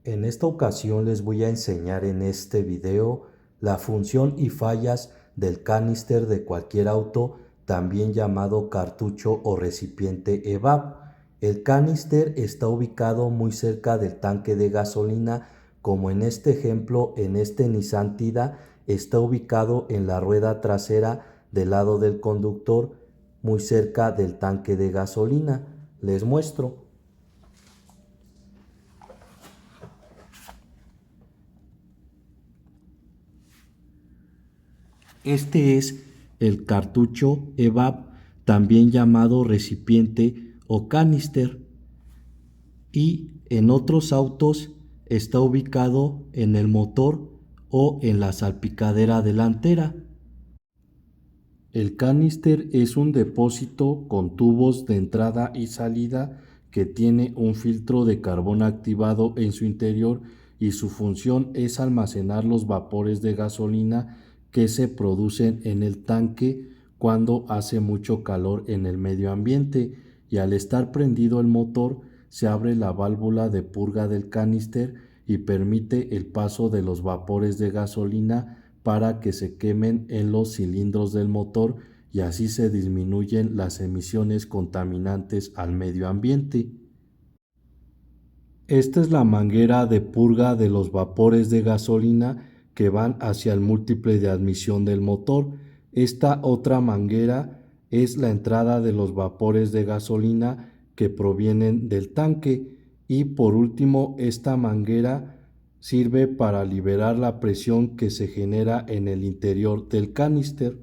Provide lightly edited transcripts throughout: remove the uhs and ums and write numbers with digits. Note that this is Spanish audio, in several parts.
En esta ocasión les voy a enseñar en este video la función y fallas del canister de cualquier auto, también llamado cartucho o recipiente EVAP. El canister está ubicado muy cerca del tanque de gasolina, como en este ejemplo, en este Nissan Tida está ubicado en la rueda trasera del lado del conductor, muy cerca del tanque de gasolina. Les muestro. Este es el cartucho EVAP, también llamado recipiente o canister, y en otros autos está ubicado en el motor o en la salpicadera delantera. El canister es un depósito con tubos de entrada y salida que tiene un filtro de carbón activado en su interior, y su función es almacenar los vapores de gasolina que se producen en el tanque cuando hace mucho calor en el medio ambiente, y al estar prendido el motor se abre la válvula de purga del canister y permite el paso de los vapores de gasolina para que se quemen en los cilindros del motor, y así se disminuyen las emisiones contaminantes al medio ambiente. Esta es la manguera de purga de los vapores de gasolina que van hacia el múltiple de admisión del motor. Esta otra manguera es la entrada de los vapores de gasolina que provienen del tanque. Y por último, esta manguera sirve para liberar la presión que se genera en el interior del canister.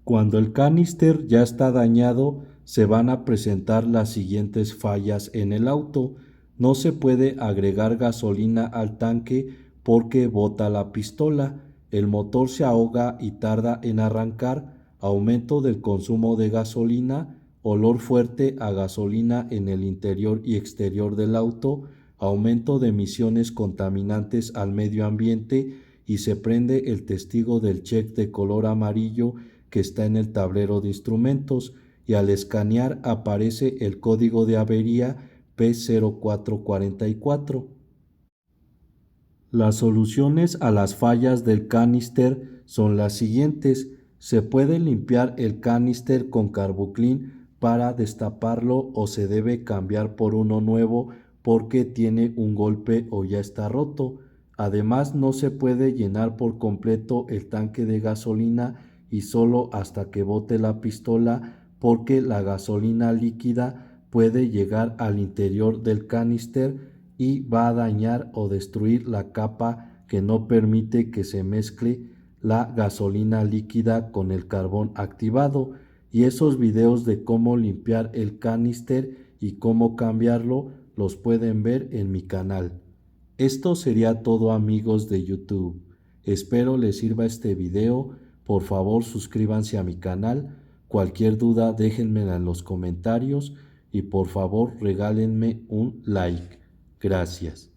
Cuando el canister ya está dañado, se van a presentar las siguientes fallas en el auto. No se puede agregar gasolina al tanque porque bota la pistola, el motor se ahoga y tarda en arrancar, aumento del consumo de gasolina, olor fuerte a gasolina en el interior y exterior del auto, aumento de emisiones contaminantes al medio ambiente, y se prende el testigo del check de color amarillo que está en el tablero de instrumentos, y al escanear aparece el código de avería P0444. Las soluciones a las fallas del canister son las siguientes. Se puede limpiar el canister con Carbuclean para destaparlo, o se debe cambiar por uno nuevo porque tiene un golpe o ya está roto. Además, no se puede llenar por completo el tanque de gasolina y solo hasta que bote la pistola, porque la gasolina líquida puede llegar al interior del canister y va a dañar o destruir la capa que no permite que se mezcle la gasolina líquida con el carbón activado. Y esos videos de cómo limpiar el canister y cómo cambiarlo los pueden ver en mi canal. Esto sería todo, amigos de YouTube. Espero les sirva este video. Por favor, suscríbanse a mi canal. Cualquier duda déjenmela en los comentarios y por favor regálenme un like. Gracias.